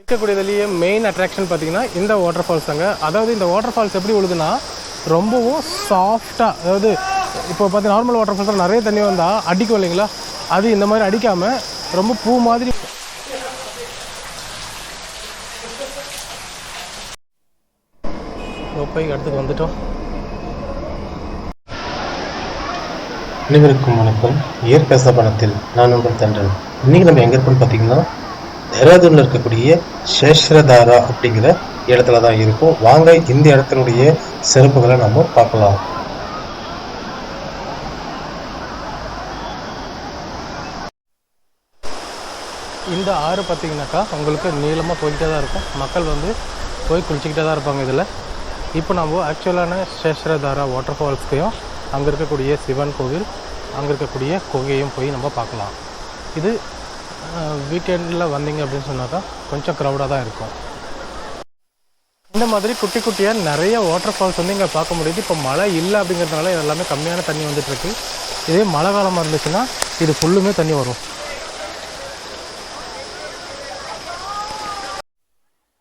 இருக்கக்கூடியதுலேயே main attraction பார்த்தீங்கன்னா இந்த water falls தாங்க. அதாவது இந்த வாட்டர் ஃபால்ஸ் எப்படி விழுதுன்னா ரொம்பவும் சாஃப்டாக, அதாவது இப்போ பார்த்து நார்மல் வாட்டர் ஃபால்ஸில் நிறைய தண்ணி வந்தால் அடிக்கும் இல்லைங்களா, அது இந்த மாதிரி அடிக்காமல் ரொம்ப பூ மாதிரி. போய் இடத்துக்கு வந்துட்டோம். அனைவருக்கும் வணக்கம். இயற்கை படத்தில் நான் உங்கள் தண்டல். இன்னைக்கு நம்ம எங்க இருக்கோம்னு பார்த்தீங்கன்னா தேராதூன்ல இருக்கக்கூடிய சேஷ்ரதாரா அப்படிங்கிற இடத்துல தான் இருக்கும். வாங்க இந்த இடத்தினுடைய சிறப்புகளை நம்ம பார்க்கலாம். இந்த ஆறு பார்த்தீங்கன்னாக்கா உங்களுக்கு நீளமாக போய்கிட்டே தான் இருக்கும். மக்கள் வந்து போய் குளிச்சுக்கிட்டே தான் இருப்பாங்க. இதில் இப்போ நம்ம ஆக்சுவலான சேஷ்ரதாரா வாட்டர் ஃபால்ஸ்க்கையும் அங்கே இருக்கக்கூடிய சிவன் கோவில், அங்கே இருக்கக்கூடிய குகையும் போய் நம்ம பார்க்கலாம். இது வீக்கெண்டில் வந்தீங்க அப்படின்னு சொன்னாக்கா கொஞ்சம் க்ரௌடாக தான் இருக்கும். இந்த மாதிரி குட்டி குட்டியாக நிறைய வாட்டர் ஃபால்ஸ் வந்து இங்கே பார்க்க முடியுது. இப்போ மழை இல்லை அப்படிங்கிறதுனால எல்லாமே கம்மியான தண்ணி வந்துட்டுருக்கு. இதே மழை காலமாக இருந்துச்சுன்னா இது ஃபுல்லுமே தண்ணி வரும்.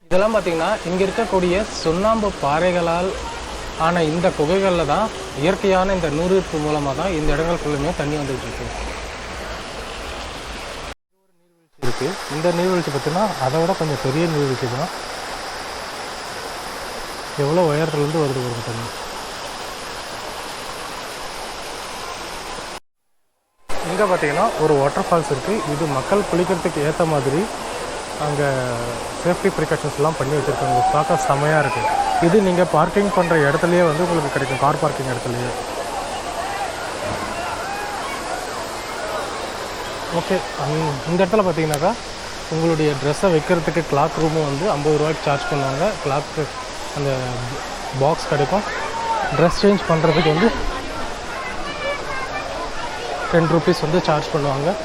இதெல்லாம் பார்த்திங்கன்னா இங்கே இருக்கக்கூடிய சுண்ணாம்பு பாறைகளால் ஆன இந்த குகைகளில் தான் இயற்கையான இந்த நீர்வீழ்ச்சி மூலமாக தான் இந்த இடங்கள் ஃபுல்லுமே தண்ணி வந்துகிட்டு இருக்கு. இந்த நீர்வீழ்ச்சி பார்த்தீங்கன்னா அதை விட கொஞ்சம் பெரிய நீர்வீழ்ச்சி தான். எவ்வளோ உயரத்துலேருந்து வருது ஒரு தண்ணி. இங்கே பார்த்தீங்கன்னா ஒரு வாட்டர் ஃபால்ஸ் இருக்குது. இது மக்கள் குளிக்கிறதுக்கு ஏற்ற மாதிரி அங்கே சேஃப்டி ப்ரிகாஷன்ஸ்லாம் பண்ணி வச்சுருக்காங்க. பார்க்க செமையாக இருக்குது. இது நீங்கள் பார்க்கிங் பண்ணுற இடத்துலையே வந்து உங்களுக்கு கிடைக்கும், கார் பார்க்கிங் இடத்துலையே. ஓகே, இந்த இடத்துல பார்த்தீங்கன்னாக்கா உங்களுடைய ட்ரெஸ்ஸை வைக்கிறதுக்கு கிளாக் ரூமும் வந்து 50 ரூபாய்க்கு சார்ஜ் பண்ணுவாங்க. கிளாக்கு அந்த பாக்ஸ் கிடைக்கும். ட்ரெஸ் சேஞ்ச் பண்ணுறதுக்கு வந்து 10 ரூபீஸ் வந்து சார்ஜ் பண்ணுவாங்க.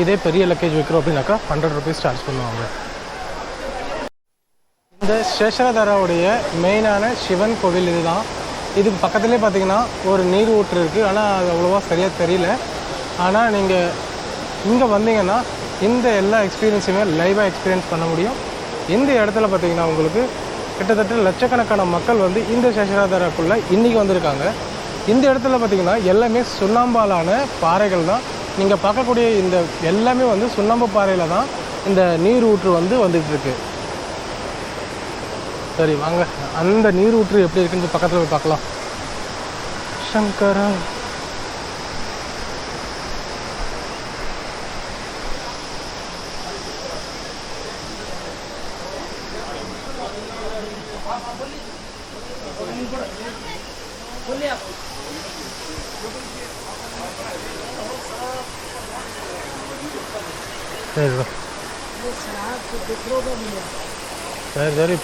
இதே பெரிய லக்கேஜ் வைக்கிறோம் அப்படின்னாக்கா 100 ரூபீஸ் சார்ஜ் பண்ணுவாங்க. இந்த சேஷ்ரதாராவுடைய மெயினான சிவன் கோவில் இது தான். இதுக்கு பக்கத்துலேயே பார்த்தீங்கன்னா ஒரு நீர் ஊற்று இருக்குது. ஆனால் அது அவ்வளோவா சரியாக தெரியல. ஆனால் நீங்கள் இங்கே வந்தீங்கன்னா இந்த எல்லா எக்ஸ்பீரியன்ஸுமே லைவாக எக்ஸ்பீரியன்ஸ் பண்ண முடியும். இந்த இடத்துல பார்த்தீங்கன்னா உங்களுக்கு கிட்டத்தட்ட லட்சக்கணக்கான மக்கள் வந்து இந்த சேஷ்ரதாராக்குள்ளே இன்றைக்கி வந்திருக்காங்க. இந்த இடத்துல பார்த்தீங்கன்னா எல்லாமே சுண்ணாம்பாலான பாறைகள் தான். நீங்கள் பார்க்கக்கூடிய இந்த எல்லாமே வந்து சுண்ணாம்பு பாறையில் தான் இந்த நீர் ஊற்று வந்து வந்துகிட்ருக்கு. சரி வாங்க அந்த நீர் ஊற்று எப்படி இருக்குன்னு பக்கத்தில் போய் பார்க்கலாம். சங்கரா சரி சரி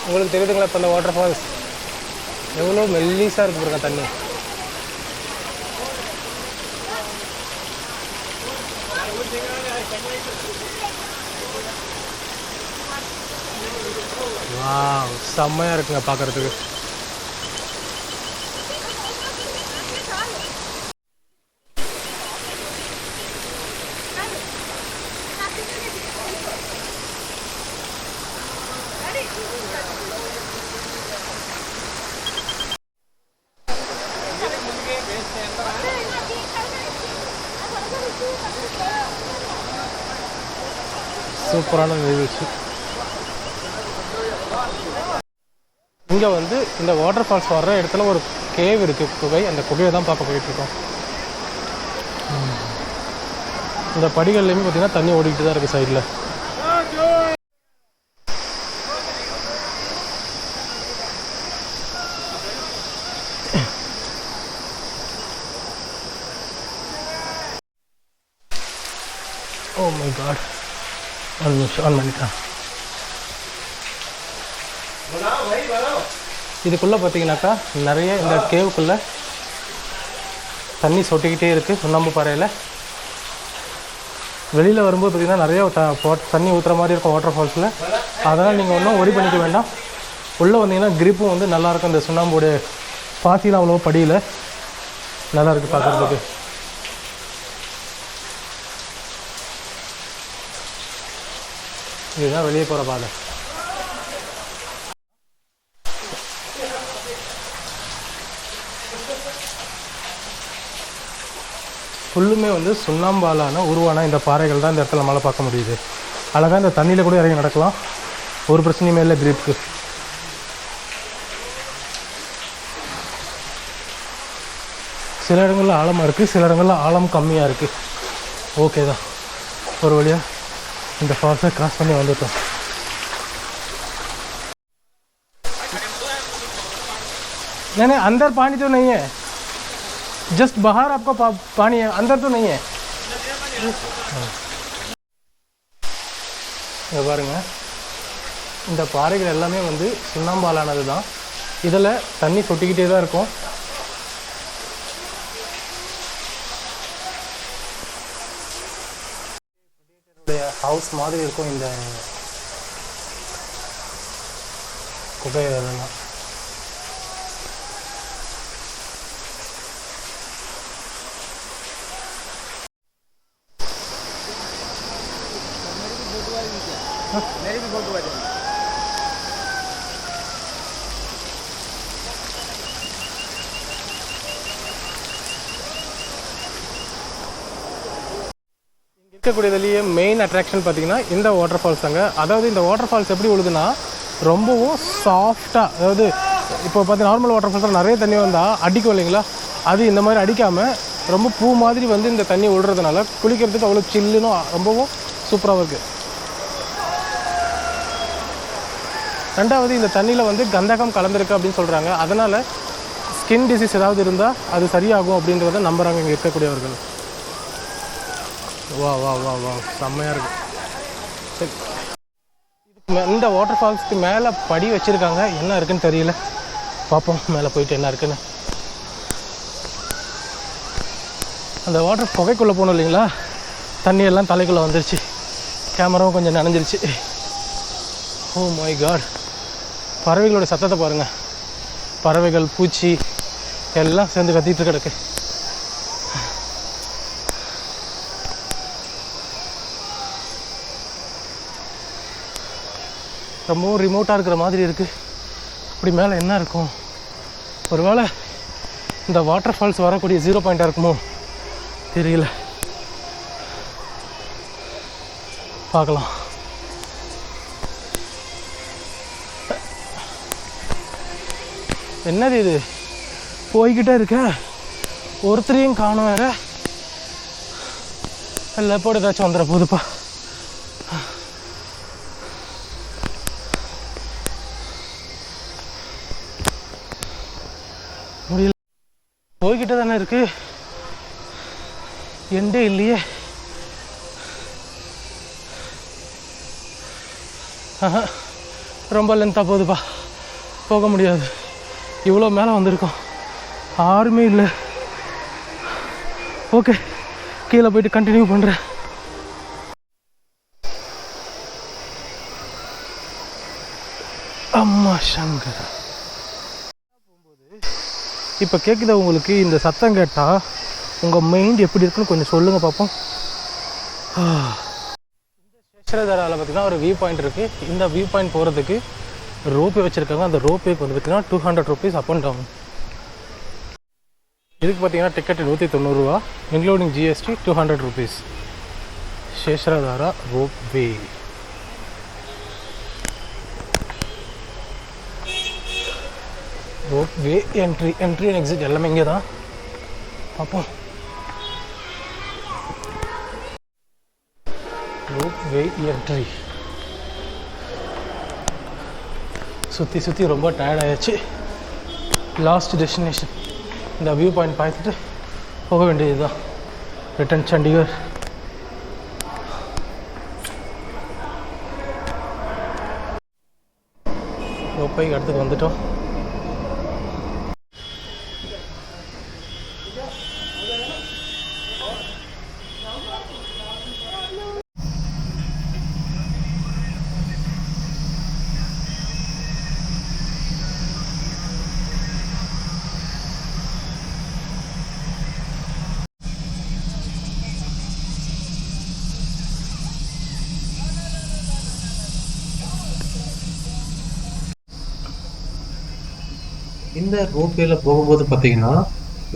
உங்களுக்கு தெரியுதுங்களா இப்போ அந்த வாட்டர் ஃபால்ஸ் எவ்வளோ மெல்லிஸாக இருக்கு பாருங்க தண்ணி. செம்மையாக இருக்குங்க பார்க்குறதுக்கு. சூப்பரான நீர்வீழ்ச்சி. இங்கே வந்து இந்த வாட்டர் ஃபால்ஸ் வர்ற இடத்துல ஒரு கேவ் இருக்குது, குகை. அந்த குகையை தான் பார்க்க போயிட்டுருக்கோம். இந்த படிகள்லையுமே பார்த்தீங்கன்னா தண்ணி ஓடிக்கிட்டு தான் இருக்குது சைடில். ஓ மை காட், ஆன் பண்ணிட்டேன். இதுக்குள்ளே பார்த்தீங்கன்னாக்கா நிறைய இந்த கேவுக்குள்ளே தண்ணி சொட்டிக்கிட்டே இருக்குது சுண்ணாம்பு பாறையில். வெளியில் வரும்போது பார்த்திங்கன்னா நிறைய தண்ணி ஊற்றுற மாதிரி இருக்கும் வாட்டர் ஃபால்ஸில். அதனால் நீங்கள் ஒன்றும் ஒரி பண்ணிக்க வேண்டாம். உள்ளே வந்தீங்கன்னா கிரிப்பும் வந்து நல்லாயிருக்கும். இந்த சுண்ணாம்போடைய பாசிலாம் அவ்வளோ படியில் நல்லாயிருக்கு பார்க்குறதுக்கு. இதுதான் வெளியே போகிற பாதை. ஃபுல்லுமே வந்து சுண்ணாம்பாலான உருவான இந்த பாறைகள் தான் இந்த இடத்துல நம்மளால் பார்க்க முடியுது. அழகாக இந்த தண்ணியில் கூட இறங்கி நடக்கலாம், ஒரு பிரச்சனையுமே இல்லை கிரிப்புக்கு. சில இடங்களில் ஆழமாக இருக்குது, சில இடங்களில் ஆழம் கம்மியாக இருக்குது. ஓகே தான், ஒரு வழியாக இந்த ஃபால்ஸை கிராஸ் பண்ணி வந்துட்டோம். नहीं अंदर पानी तो नहीं है, जस्ट बाहर आपका पानी है, अंदर तो नहीं है. இங்கே பாருங்க, இந்த பாறைகள் எல்லாமே வந்து சுண்ணாம்பாலானது தான். இதில் தண்ணி சொட்டிக்கிட்டே தான் இருக்கும். ஹவுஸ் மாதிரி இருக்கும் இந்த குகையெல்லாம். मेरी भी फोटो आ जाए. இருக்கக்கூடியதுலேயே மெயின் அட்ராக்ஷன் பார்த்தீங்கன்னா இந்த வாட்டர் ஃபால்ஸ் தாங்க. அதாவது இந்த வாட்டர் ஃபால்ஸ் எப்படி விழுதுன்னா ரொம்பவும் சாஃப்டாக, அதாவது இப்போ பார்த்து நார்மல் வாட்டர் ஃபால்ஸில் நிறைய தண்ணி வந்தால் அடிக்கும் இல்லைங்களா, அது இந்த மாதிரி அடிக்காமல் ரொம்ப பூ மாதிரி வந்து இந்த தண்ணி விழுறதுனால குளிக்கிறதுக்கு அவ்வளோ சில்லுன்னு ரொம்பவும் சூப்பராக இருக்குது. ரெண்டாவது, இந்த தண்ணியில் வந்து கந்தகம் கலந்துருக்கு அப்படின்னு சொல்கிறாங்க. அதனால் ஸ்கின் டிசீஸ் ஏதாவது இருந்தால் அது சரியாகும் அப்படின்றத நம்புகிறாங்க இங்கே இருக்கக்கூடியவர்கள். வா வா வா வா செம்மையாக இருக்குது. சரி, இந்த வாட்டர் ஃபால்ஸ்க்கு மேலே படி வச்சுருக்காங்க, என்ன இருக்குன்னு தெரியல, பார்ப்போம் மேலே போயிட்டு என்ன இருக்குன்னு. அந்த வாட்டர் குகைக்குள்ளே போகணும் இல்லைங்களா, தண்ணியெல்லாம் தலைக்குள்ளே வந்துருச்சு, கேமராவும் கொஞ்சம் நனைஞ்சிருச்சு. ஓ மை காட், பறவைகளோட சத்தத்தை பாருங்கள், பறவைகள் பூச்சி எல்லாம் சேர்ந்து கத்திட்டு கிடக்கு. ரொம்பவும் ரிமோட்டாக இருக்கிற மாதிரி இருக்குது. இப்படி மேலே என்ன இருக்கும், ஒருவேளை இந்த வாட்டர் ஃபால்ஸ் வரக்கூடிய 0 பாயிண்ட்டாக இருக்குமோ தெரியல, பார்க்கலாம். என்னது இது, போய்கிட்டே இருக்க, ஒருத்தரையும் காணும் வேற, லெப்போடு ஏதாச்சும் வந்துட போகுதுப்பா. முடியல, போய்கிட்டே தானே இருக்கு, எண்டே இல்லையே. ரொம்ப லென்த்தாக போகுதுப்பா, போக முடியாது. இவ்வளோ மேலே வந்திருக்கோம், யாருமே இல்லை. ஓகே, கீழே போயிட்டு கண்டினியூ பண்ணுறேன். அம்மா சங்கர, இப்போ கேட்குதா உங்களுக்கு இந்த சத்தம் கேட்டால் உங்கள் மைண்ட் எப்படி இருக்குன்னு கொஞ்சம் சொல்லுங்கள் பார்ப்போம். இந்த சேஷரதாராவில் பார்த்திங்கன்னா ஒரு வியூ பாயிண்ட் இருக்குது. இந்த வியூ பாயிண்ட் போகிறதுக்கு ரோப்பே வச்சுருக்காங்க. அந்த ரோப்பேக்கு வந்து பார்த்திங்கன்னா 200 rupees அப் அண்ட் டவுன். இதுக்கு பார்த்திங்கன்னா டிக்கெட் 190 ரூபா, இன்க்ளூடிங் ஜிஎஸ்டி 200 rupees. சேஷரதாரா ropeway. Ropeway entry and exit எல்லாமே இங்கே தான். பார்ப்போம். Ropeway entry. சுற்றி சுற்றி ரொம்ப டயர்ட் ஆகிடுச்சு. லாஸ்ட் டெஸ்டினேஷன் இந்த வியூ பாயிண்ட் பார்த்துட்டு போக வேண்டியது தான். ரிட்டன் சண்டிகர். ரோப்பைக்கு இடத்துக்கு வந்துட்டோம். இந்த ரோப்வேல போகும்போது பார்த்தீங்கன்னா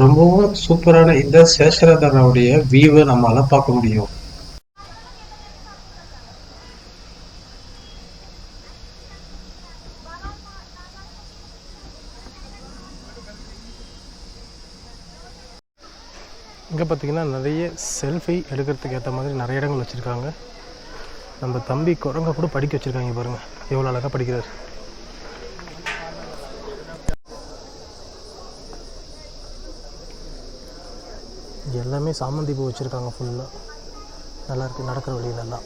ரொம்பவும் சூப்பரான இந்த சேஷரதாராவுடைய வியூவை நம்மளால பார்க்க முடியும். இங்கே பார்த்தீங்கன்னா நிறைய செல்ஃபி எடுக்கிறதுக்கு ஏற்ற மாதிரி நிறைய இடங்கள் வச்சுருக்காங்க. நம்ம தம்பி குரங்க கூட படிக்க வச்சுருக்காங்க பாருங்கள், எவ்வளோ அழகாக படிக்கிறார். எல்லாமே சாமந்தி பூ வச்சுருக்காங்க ஃபுல்லாக, நல்லாயிருக்கு நடக்கிற வழியிலெல்லாம்.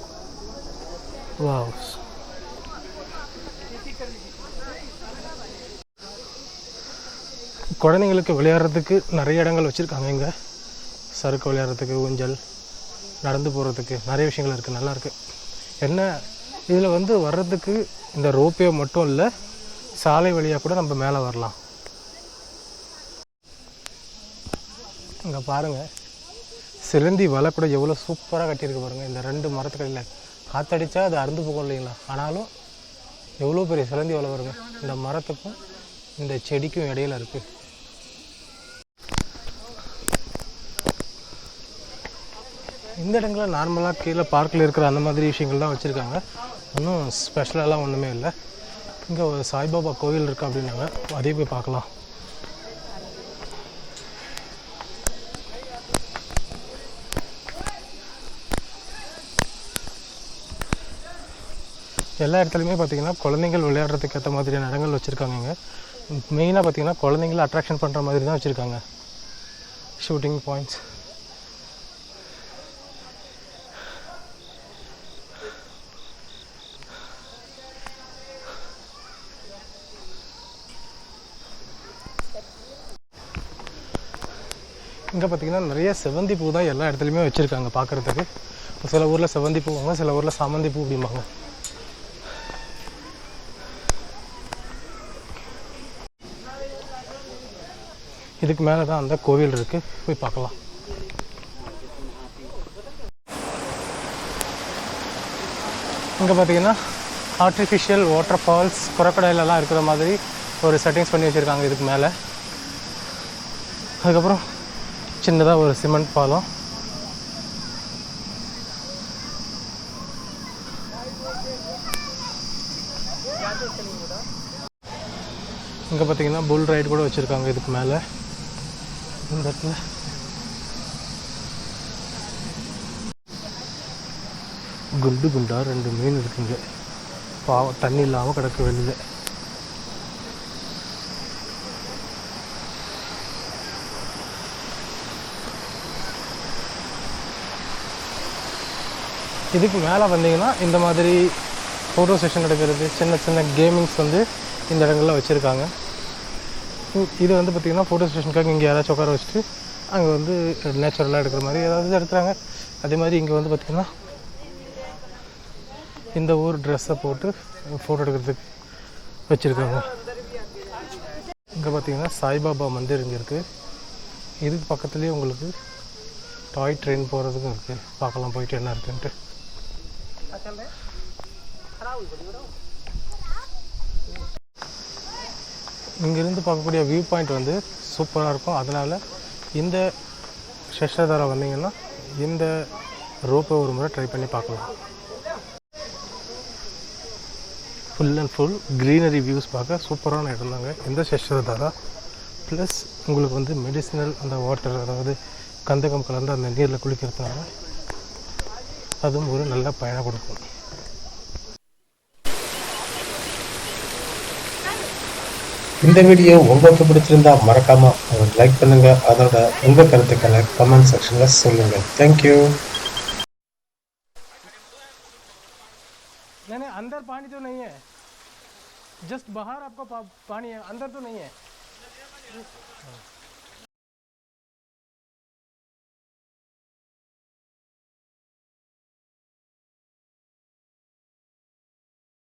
வாவ், குழந்தைங்களுக்கு விளையாடுறதுக்கு நிறைய இடங்கள் வச்சுருக்காங்க. இங்கே சறுக்கு விளையாடுறதுக்கு, ஊஞ்சல், நடந்து போகிறதுக்கு நிறைய விஷயங்கள் இருக்குது, நல்லாயிருக்கு. என்ன இதில் வந்து வர்றதுக்கு இந்த ரோப்பே மட்டும் இல்லை, சாலை வழியாக கூட நம்ம மேலே வரலாம். இங்கே பாருங்கள், சிலந்தி வலை கூட எவ்வளோ சூப்பராக கட்டியிருக்கு பாருங்கள். இந்த 2 மரத்துக்கடியில் காற்றடிச்சா அது அறுந்து போகும் இல்லைங்களா, ஆனாலும் எவ்வளோ பெரிய சிலந்தி வலை பாருங்கள். இந்த மரத்துக்கும் இந்த செடிக்கும் இடையில இருக்குது. இந்த இடங்களில் நார்மலாக கீழே பார்க்கில் இருக்கிற அந்த மாதிரி விஷயங்கள் தான் வச்சுருக்காங்க. ஒன்றும் ஸ்பெஷலாலாம் ஒன்றுமே இல்லை. இங்கே ஒரு சாய்பாபா கோவில் இருக்குது அப்படின்னாங்க, அதே போய் பார்க்கலாம். எல்லா இடத்துலையுமே பார்த்திங்கன்னா குழந்தைங்கள் விளையாடுறதுக்கு ஏற்ற மாதிரியான இடங்கள் வச்சுருக்காங்க. இங்கே மெயினாக பார்த்திங்கன்னா குழந்தைங்கள அட்ராக்ஷன் பண்ணுற மாதிரி தான் வச்சுருக்காங்க. ஷூட்டிங் பாயிண்ட்ஸ், இங்கே பார்த்திங்கன்னா நிறைய செவந்தி பூ தான் எல்லா இடத்துலையுமே வச்சுருக்காங்க பார்க்குறதுக்கு. சில ஊரில் செவந்தி பூவாங்க, சில ஊரில் சாமந்தி பூ அப்படிம்பாங்க. இதுக்கு மேலே தான் அந்த கோவில் இருக்குது, போய் பார்க்கலாம். இங்கே பார்த்திங்கன்னா ஆர்டிஃபிஷியல் வாட்டர் ஃபால்ஸ், குரக்கடையிலலாம் இருக்கிற மாதிரி ஒரு செட்டிங்ஸ் பண்ணி வச்சுருக்காங்க இதுக்கு மேலே. அதுக்கப்புறம் சின்னதாக ஒரு சிமெண்ட் பாலம். இங்கே பார்த்தீங்கன்னா புல் ரைடு கூட வச்சுருக்காங்க இதுக்கு மேலே. இந்த இடத்துல குண்டு குண்டா 2 மீன் இருக்குங்க. பாவம், தண்ணி இல்லாமல் கிடக்கு வெளியில். இதுக்கு மேலே வந்தீங்கன்னா இந்த மாதிரி ஃபோட்டோ செஷன் எடுக்கிறது, சின்ன சின்ன கேமிங்ஸ் வந்து இந்த இடங்கள்லாம் வச்சுருக்காங்க. இது வந்து பார்த்திங்கன்னா ஃபோட்டோ செஷனுக்காக இங்கே யாராச்சும் உட்கார வச்சுட்டு அங்கே வந்து நேச்சுரலாக எடுக்கிற மாதிரி ஏதாவது எடுக்கிறாங்க. அதே மாதிரி இங்கே வந்து பார்த்திங்கன்னா இந்த ஊர் ட்ரெஸ்ஸை போட்டு ஃபோட்டோ எடுக்கிறதுக்கு வச்சுருக்காங்க. இங்கே பார்த்திங்கன்னா சாய்பாபா மந்திர் இங்கே இருக்குது. இதுக்கு பக்கத்துலேயே உங்களுக்கு டாய் ட்ரெயின் போகிறதுக்கும் இருக்குது. பார்க்கலாம் போயிட்டு என்ன இருக்குன்ட்டு. இங்கேருந்து பார்க்கக்கூடிய வியூ பாயிண்ட் வந்து சூப்பராக இருக்கும். அதனால் இந்த சேஷரதாரா வந்தீங்கன்னா இந்த ரோப்பை ஒரு முறை ட்ரை பண்ணி பார்க்கலாம். Full and full greenery views பார்க்க சூப்பரான இடம் தாங்க இந்த சேஷரதாரா. ப்ளஸ் உங்களுக்கு வந்து மெடிசினல் அந்த வாட்டர், அதாவது கந்தகம் கலந்து அந்த நீரில் குளிக்கிறதுனால அதுவும் ஒரு நல்ல பயனை கொடுக்கும். இந்த வீடியோ உங்களுக்கு பிடிச்சிருந்தா மறக்காம லைக் பண்ணுங்க. அதோட உங்க கருத்துக்களை கமெண்ட் செக்ஷன்ல சொல்லுங்க. தேங்க்யூ. नहीं अंदर पानी तो नहीं है, जस्ट बाहर आपको पानी है, अंदर तो नहीं है।